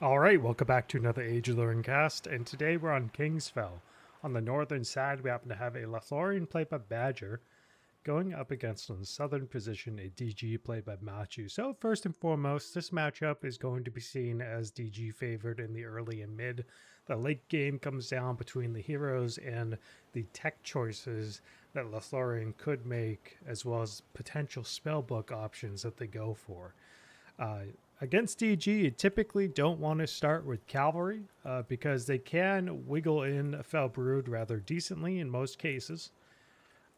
Alright, welcome back to another Age of Lothlorien cast, and today we're on Kingsfell. On the northern side, we happen to have a Lothlorien played by Badger, going up against on the southern position a DG played by Maçuu. So first and foremost, this matchup is going to be seen as DG favored in the early and mid. The late game comes down between the heroes and the tech choices that Lothlorien could make, as well as potential spellbook options that they go for. Uh, Against DG, you typically don't want to start with cavalry because they can wiggle in a fell brood rather decently in most cases.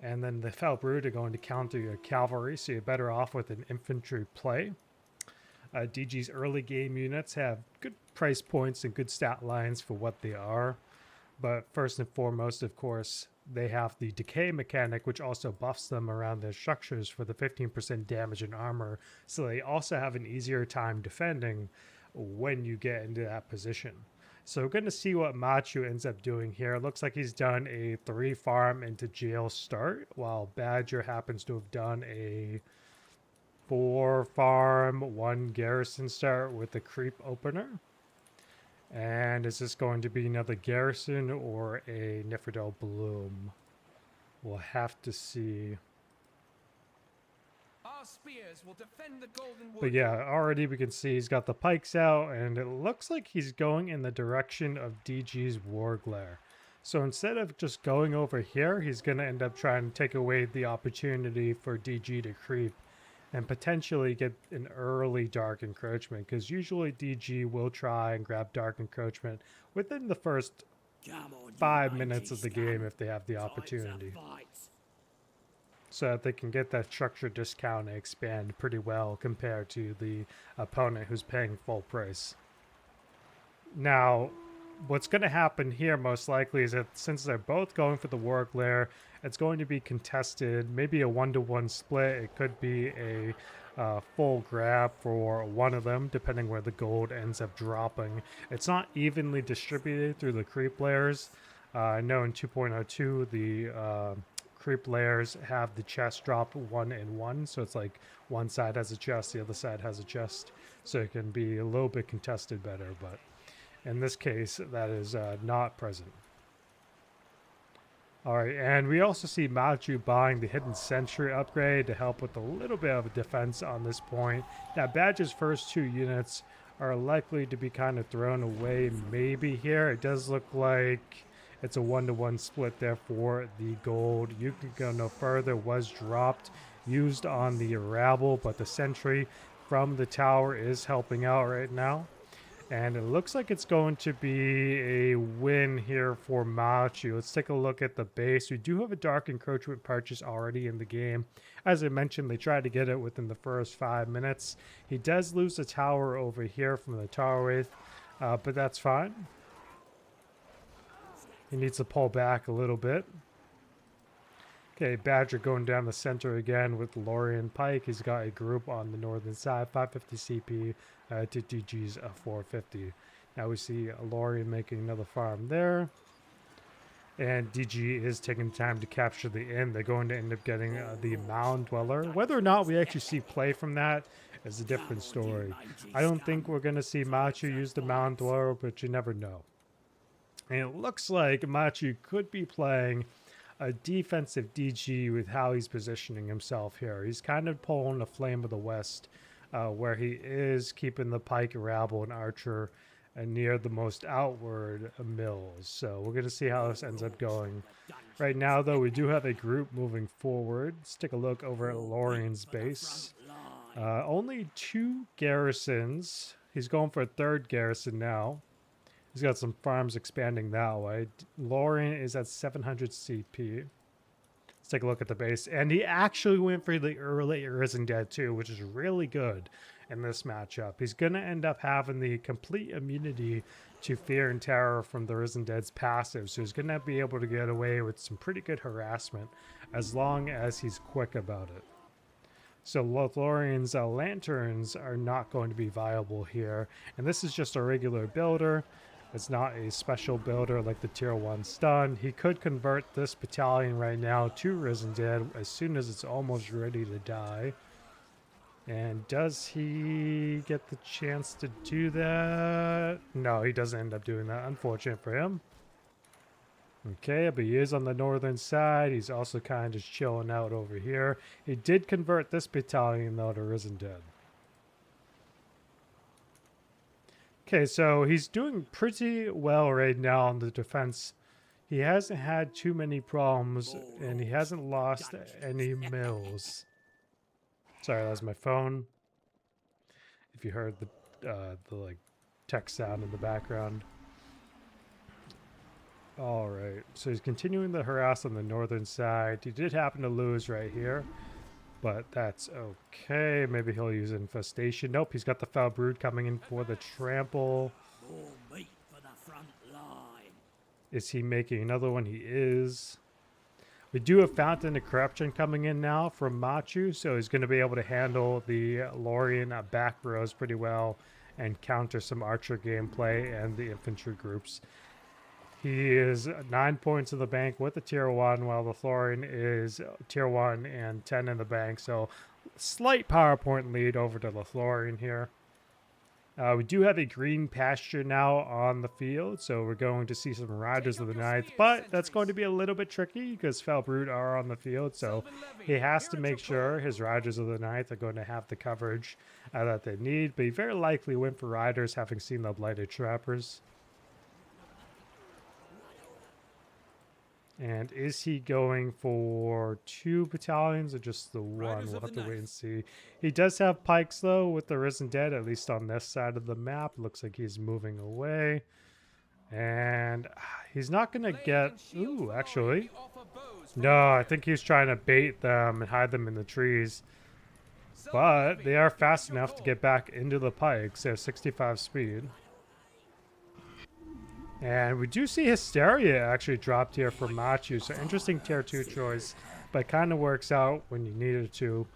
And then the fell brood are going to counter your cavalry, so you're better off with an infantry play. DG's early game units have good price points and good stat lines for what they are. But first and foremost, of course, they have the decay mechanic, which also buffs them around their structures for the 15% damage and armor. So they also have an easier time defending when you get into that position. So we're going to see what Maçuu ends up doing here. It looks like he's done a 3 farm into jail start, while Badger happens to have done a 4 farm, 1 garrison start with the creep opener. And is this going to be another garrison or a Nifredel Bloom? We'll have to see. Our spears will defend the golden wood. But yeah, already we can see he's got the pikes out, and it looks like he's going in the direction of DG's Warglare. So instead of just going over here, he's going to end up trying to take away the opportunity for DG to creep and potentially get an early dark encroachment, because usually DG will try and grab dark encroachment within the first 5 minutes of the game if they have the opportunity, so that they can get that structure discount and expand pretty well compared to the opponent who's paying full price. Now, what's going to happen here most likely is that since they're both going for the Warglare, it's going to be contested, maybe a 1-to-1 split. It could be a full grab for one of them, depending where the gold ends up dropping. It's not evenly distributed through the creep layers. I know in 2.02 the creep layers have the chest dropped 1 and 1, so it's like one side has a chest, the other side has a chest, so it can be a little bit contested better, but in this case, that is not present. Alright, and we also see Maçuu buying the Hidden Sentry upgrade to help with a little bit of a defense on this point. Now, Badger's first 2 units are likely to be kind of thrown away maybe here. It does look like it's a 1-to-1 split there for the gold. You can go no further, was dropped, used on the rabble, but the sentry from the tower is helping out right now. And it looks like it's going to be a win here for Maçuu. Let's take a look at the base. We do have a Dark Encroachment purchase already in the game. As I mentioned, they tried to get it within the first 5 minutes. He does lose the tower over here from the Tower Wraith, but that's fine. He needs to pull back a little bit. Okay, Badger going down the center again with Lothlorien Pike. He's got a group on the northern side, 550 CP to DG's 450. Now we see Lothlorien making another farm there. And DG is taking time to capture the inn. They're going to end up getting the Mound Dweller. Whether or not we actually see play from that is a different story. I don't think we're going to see Maçuu use the Mound Dweller, but you never know. And it looks like Maçuu could be playing a defensive DG with how he's positioning himself here. He's kind of pulling the Flame of the West, where he is keeping the Pike, Rabble, and Archer near the most outward mills. So we're going to see how this ends up going. Right now, though, we do have a group moving forward. Let's take a look over at Lothlorien's base. Only 2 garrisons. He's going for a 3rd garrison now. He's got some farms expanding that way. Lothlorien is at 700 CP. Let's take a look at the base. And he actually went for the early Risen Dead too, which is really good in this matchup. He's going to end up having the complete immunity to Fear and Terror from the Risen Dead's passive. So he's going to be able to get away with some pretty good harassment as long as he's quick about it. So Lothlorien's lanterns are not going to be viable here. And this is just a regular builder. It's not a special builder like the tier 1 stun. He could convert this battalion right now to Risen Dead as soon as it's almost ready to die. And does he get the chance to do that? No, he doesn't end up doing that. Unfortunate for him. Okay, but he is on the northern side. He's also kind of just chilling out over here. He did convert this battalion, though, to Risen Dead. Okay, so he's doing pretty well right now on the defense. He hasn't had too many problems, and he hasn't lost any mills. Sorry, that was my phone. If you heard the like text sound in the background. All right, so he's continuing the harass on the northern side. He did happen to lose right here, but that's okay. Maybe he'll use infestation. Nope, he's got the foul brood coming in for the trample. More meat for the front line. Is he making another one? He is. We do have Fountain of Corruption coming in now from Maçuu, so he's going to be able to handle the Lothlorien back rows pretty well and counter some archer gameplay and the infantry groups. He is 9 points in the bank with the tier 1, while the Lothlorien is tier 1 and 10 in the bank, so slight power point lead over to the Lothlorien here. We do have a green pasture now on the field, so we're going to see some Riders of the Ninth, but that's going to be a little bit tricky because Fel Brood are on the field, so he has to make sure his Riders of the Ninth are going to have the coverage that they need, but he very likely went for Riders, having seen the Blighted Trappers. And is he going for 2 battalions or just the 1? We'll have to wait and see. He does have pikes, though, with the Risen Dead, at least on this side of the map. Looks like he's moving away. And he's not going to get... Ooh, actually. No, I think he's trying to bait them and hide them in the trees. But they are fast enough to get back into the pikes. They have 65 speed. And we do see Hysteria actually dropped here for Maçuu, so interesting tier 2 choice, but kind of works out when you need it to.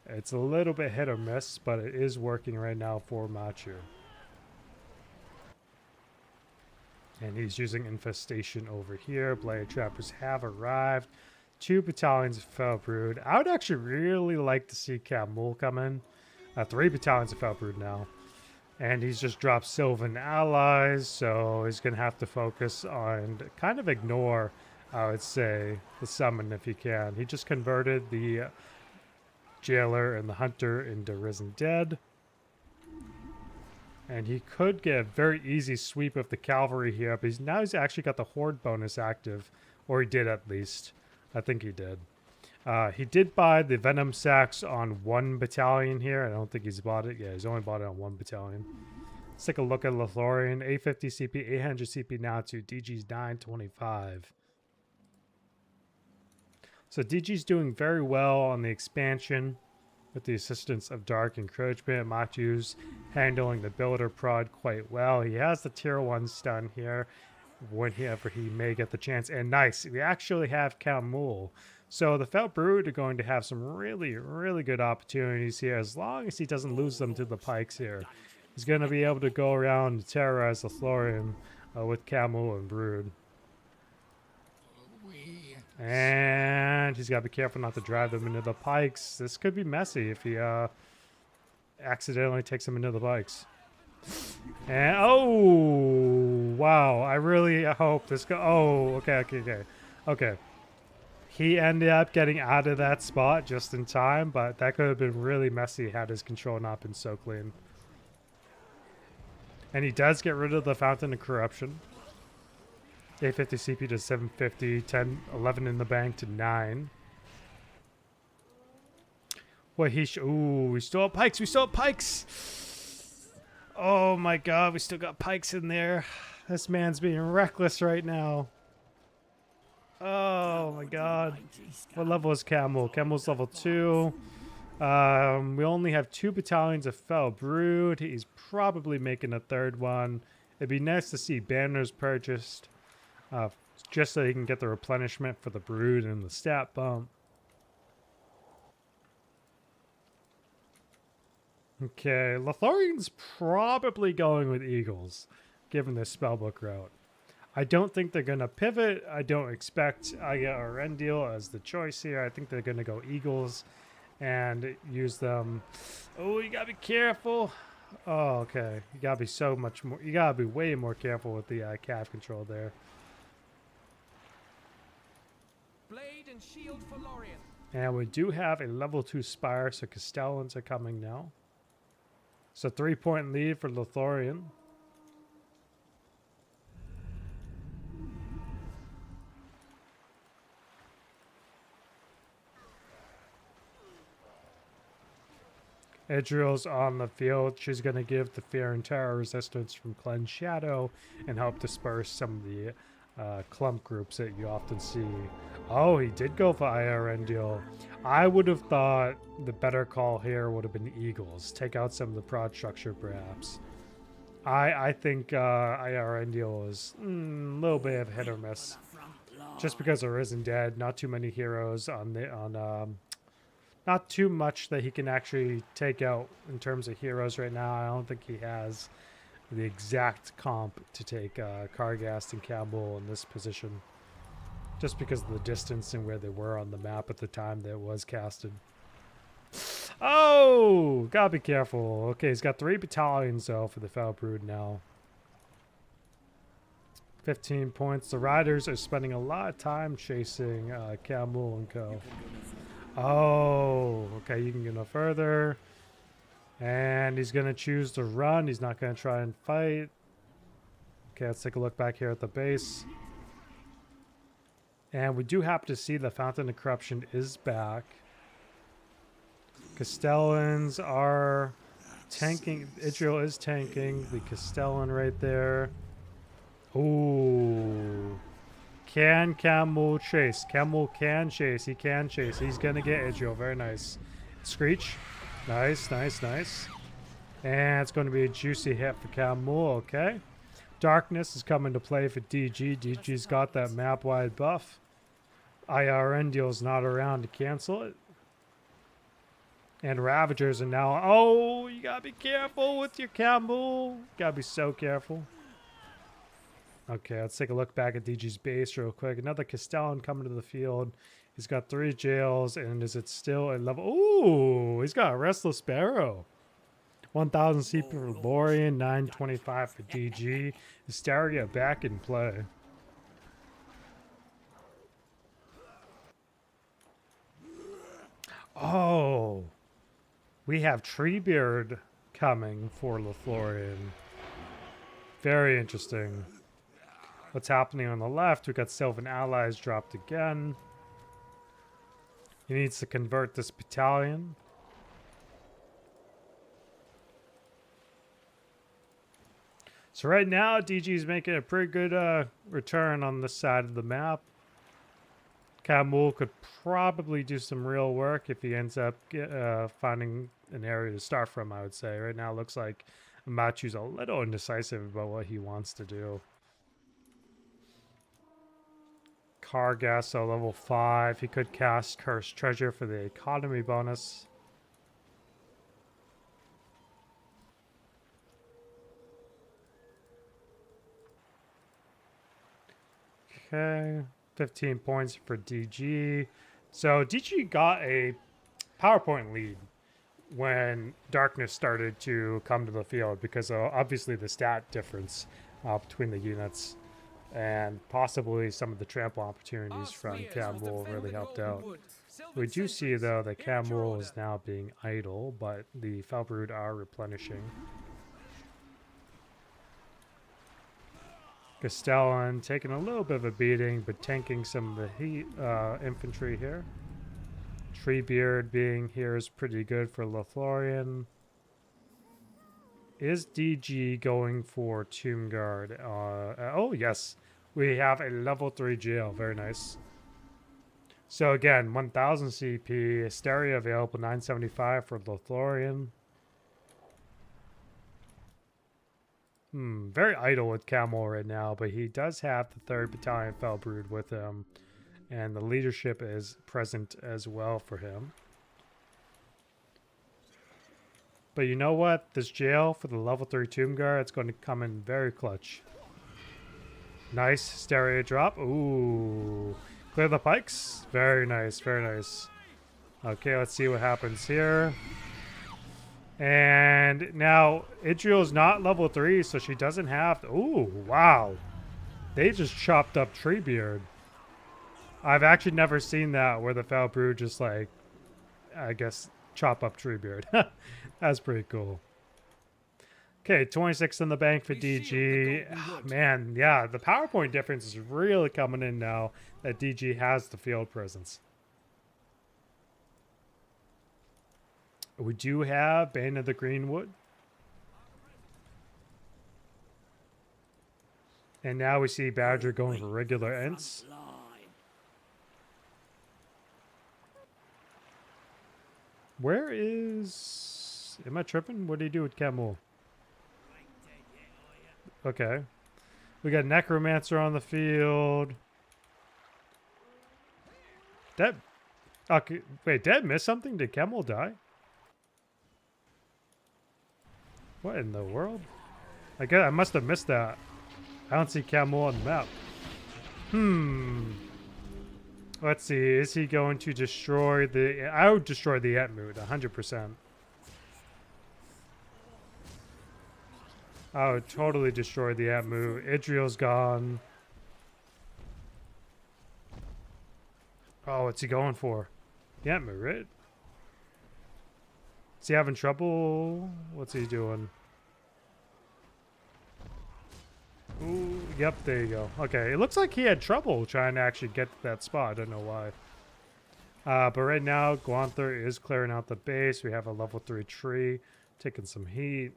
It's a little bit hit or miss, but it is working right now for Maçuu. And he's using Infestation over here. Blighted Trappers have arrived. 2 battalions of Fel Brood. I would actually really like to see Camul come in. 3 battalions of Fel Brood now. And he's just dropped Sylvan allies, so he's going to have to focus on, kind of ignore, I would say, the summon if he can. He just converted the Jailer and the Hunter into Risen Dead. And he could get a very easy sweep of the Cavalry here, but now he's actually got the Horde bonus active, or he did at least. I think he did. He did buy the Venom Sacks on 1 battalion here. I don't think he's bought it. Yeah, he's only bought it on 1 battalion. Let's take a look at Lothlorien. 850 CP, 800 CP now to DG's 925. So DG's doing very well on the expansion with the assistance of Dark Encroachment. Maçuu's handling the Builder prod quite well. He has the tier 1 stun here whenever he may get the chance. And nice, we actually have Camul. So the Fel Brood are going to have some really, really good opportunities here as long as he doesn't lose them to the pikes here. He's going to be able to go around and terrorize the Lothlorien with Camul and Brood. And he's got to be careful not to drive them into the pikes. This could be messy if he accidentally takes them into the pikes. And oh, wow. I really hope this go. Oh, okay. He ended up getting out of that spot just in time, but that could have been really messy had his control not been so clean. And he does get rid of the Fountain of Corruption. 850 CP to 750, 10, 11 in the bank to 9. What ooh, we still have pikes, Oh my god, we still got pikes in there. This man's being reckless right now. Oh my god. What level is Camul? Camul's level 2. We only have 2 battalions of Fel Brood. He's probably making a 3rd one. It'd be nice to see banners purchased. Just so he can get the replenishment for the Brood and the stat bump. Okay, Lothlorien's probably going with Eagles, given this spellbook route. I don't think they're going to pivot. I don't expect Aya or Rendil as the choice here. I think they're going to go Eagles and use them. Oh, you gotta be careful. Oh, okay. You gotta be so much more. You gotta be way more careful with the cav control there. Blade and shield for Lorien. And we do have a level 2 spire, so Castellans are coming now. So 3-point lead for Lothlorien. Idril's on the field. She's going to give the Fear and Terror resistance from Cleanse Shadow and help disperse some of the clump groups that you often see. Oh, he did go for IRN deal. I would have thought the better call here would have been Eagles. Take out some of the prod structure, perhaps. I think IRN deal is a little bit of hit or miss. Just because of Risen Dead, not too many heroes not too much that he can actually take out in terms of heroes right now. I don't think he has the exact comp to take Kargast and Campbell in this position. Just because of the distance and where they were on the map at the time that it was casted. Oh! Gotta be careful. Okay, he's got 3 battalions though for the Foul Brood now. 15 points. The Riders are spending a lot of time chasing Campbell and co. Oh, okay, you can get no further. And he's going to choose to run. He's not going to try and fight. Okay, let's take a look back here at the base. And we do happen to see the Fountain of Corruption is back. Castellans are tanking. Idril is tanking. The Castellan right there. Ooh. Can Camel chase? Camel can chase. He can chase. He's going to get Idril. Very nice. Screech. Nice, nice, nice. And it's going to be a juicy hit for Camel. Okay. Darkness is coming to play for DG. DG's got that map-wide buff. IRN deal's not around to cancel it. And Ravagers are now... Oh, you got to be careful with your Camel. Got to be so careful. Okay, let's take a look back at DG's base real quick. Another Castellan coming to the field. He's got 3 jails, and is it still a level? Ooh, he's got a Restless Sparrow. 1,000 CP for Lothlorien, 925 for DG. Hysteria back in play. Oh, we have Treebeard coming for Lothlorien. Very interesting. What's happening on the left? We got Sylvan Allies dropped again. He needs to convert this battalion. So right now, DG is making a pretty good return on this side of the map. Camul could probably do some real work if he ends up finding an area to start from, I would say. Right now, it looks like Maçuu's a little indecisive about what he wants to do. Kargas at level 5. He could cast Cursed Treasure for the economy bonus. Okay. 15 points for DG. So DG got a PowerPoint lead when Darkness started to come to the field because obviously the stat difference between the units. And possibly some of the trample opportunities from Camul really helped out. We do see, though, that Camul is now being idle, but the Felbrood are replenishing. Castellan taking a little bit of a beating, but tanking some of the heat infantry here. Treebeard being here is pretty good for Lothlorien. Is DG going for Tomb Guard? Oh, yes. We have a level 3 jail. Very nice. So, again, 1,000 CP. Hysteria available, 975 for Lothlorien. Very idle with Camel right now, but he does have the 3rd Battalion Felbrood with him. And the leadership is present as well for him. But you know what? This jail for the level 3 Tomb Guard, it's going to come in very clutch. Nice Hysteria drop. Ooh. Clear the pikes. Very nice, very nice. Okay, let's see what happens here. And now Idriel's not level 3, so she doesn't have to. Ooh, wow. They just chopped up Treebeard. I've actually never seen that where the Foul Brood just like, I guess, chop up Treebeard. That's pretty cool. Okay, 26 in the bank for DG. Man, yeah, the PowerPoint difference is really coming in now that DG has the field presence. We do have Bane of the Greenwood. And now we see Badger going for regular Ents. Where is... Am I tripping? What do you do with Camel? Okay. We got Necromancer on the field. Did... Okay, wait, did I miss something? Did Camel die? What in the world? I guess I must have missed that. I don't see Camel on the map. Let's see. Is he going to destroy the... I would destroy the Etmoot, 100%. I would totally destroy the Etmoot. Idriel's gone. Oh, what's he going for? The Etmoot, right? Is he having trouble? What's he doing? Ooh, yep, there you go. Okay, it looks like he had trouble trying to actually get to that spot. I don't know why. But right now, Guldur is clearing out the base. We have a level 3 tree, taking some heat.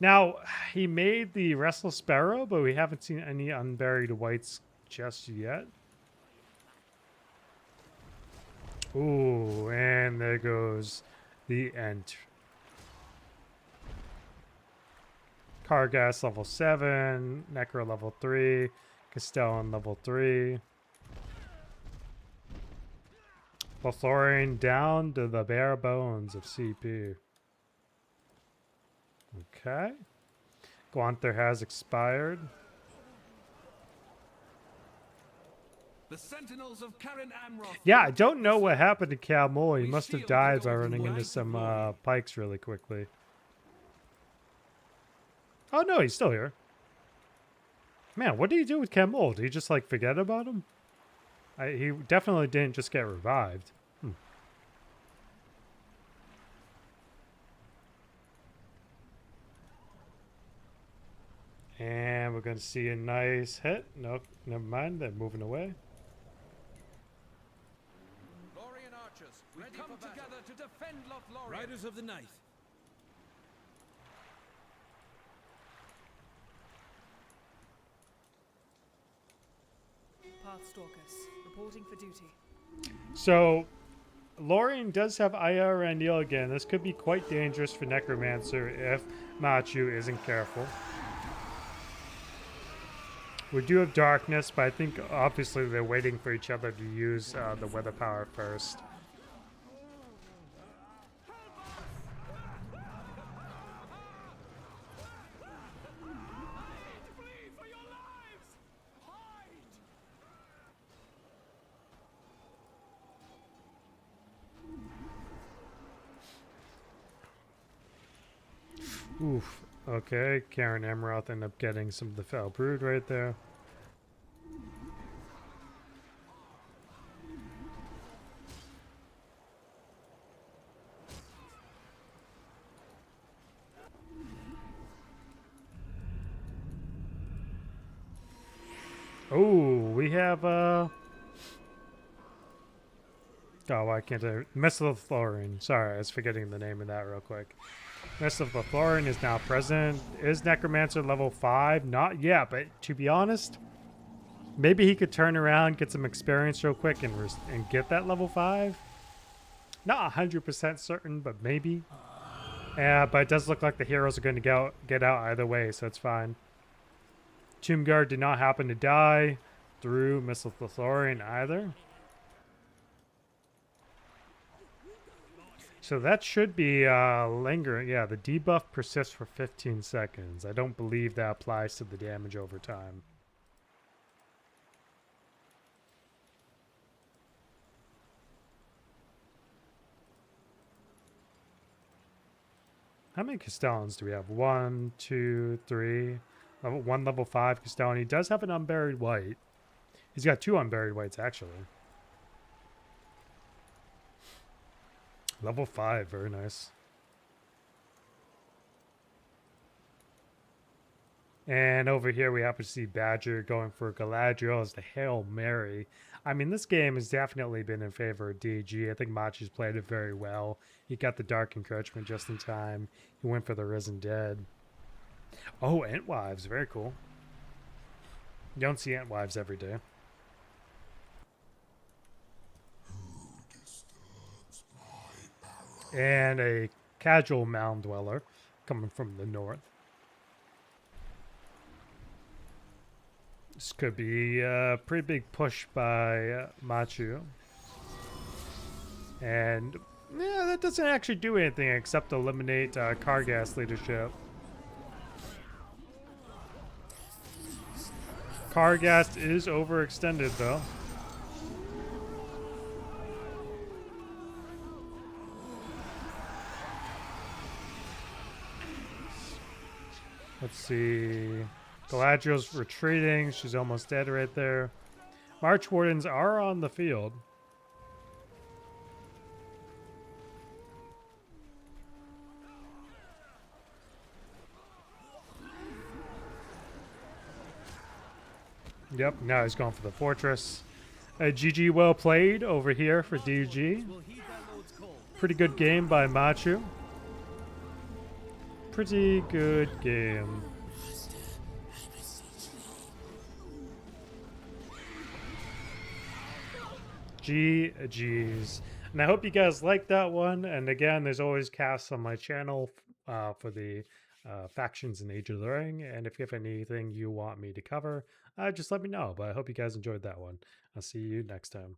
Now, he made the Restless Sparrow, but we haven't seen any Unburied Wights just yet. Ooh, and there goes the Ent. Kargas level 7, Necro level 3, Castellan level 3. Lothlorien down to the bare bones of CP. Okay. Guldur has expired. The Sentinels of Karen Amroth. Yeah, I don't know what happened to Camel. He must have died by running into some pikes really quickly. Oh no, he's still here. Man, what did he do with Camel? Did he just like forget about him? He definitely didn't just get revived. And we're going to see a nice hit. Nope, never mind. They're moving away. Lothlorien archers, we come together to defend Lothlorien. Riders of the Knife. Pathstalkers, reporting for duty. So, Lothlorien does have IR and Neil again. This could be quite dangerous for Necromancer if Maçuu isn't careful. We do have Darkness, but I think obviously they're waiting for each other to use the weather power first. Oof. Okay, Karen Amroth ended up getting some of the Foul Brood right there. Oh, we have oh, why can't I? Mist of Lothlorien. Sorry, I was forgetting the name of that real quick. Mist of Lothlorien is now present. Is Necromancer level 5? Not yet, but to be honest, maybe he could turn around, get some experience real quick, and get that level 5. Not 100% certain, but maybe. Yeah, but it does look like the heroes are going to get out either way, so it's fine. Tombguard did not happen to die through Mist of Lothlorien either. So that should be lingering. Yeah, the debuff persists for 15 seconds. I don't believe that applies to the damage over time. How many Castellans do we have? 1, 2, 3. One level 5 Castellan. He does have an unburied white. He's got 2 unburied whites, actually. Level 5, very nice. And over here we happen to see Badger going for Galadriel as the Hail Mary. I mean, this game has definitely been in favor of DG. I think Maçuu's played it very well. He got the Dark Encroachment just in time. He went for the Risen Dead. Oh, Entwives, very cool. You don't see Entwives every day. And a casual mound dweller coming from the north. This could be a pretty big push by Maçuu. And yeah, that doesn't actually do anything except eliminate Kargas leadership. Kargast is overextended though. Let's see. Galadriel's retreating. She's almost dead right there. March Wardens are on the field. Yep, now he's going for the fortress. GG well played over here for DG. Pretty good game by Maçuu. Pretty good game. GG's. And I hope you guys liked that one. And again, there's always casts on my channel for the factions in Age of the Ring. And if you have anything you want me to cover, just let me know. But I hope you guys enjoyed that one. I'll see you next time.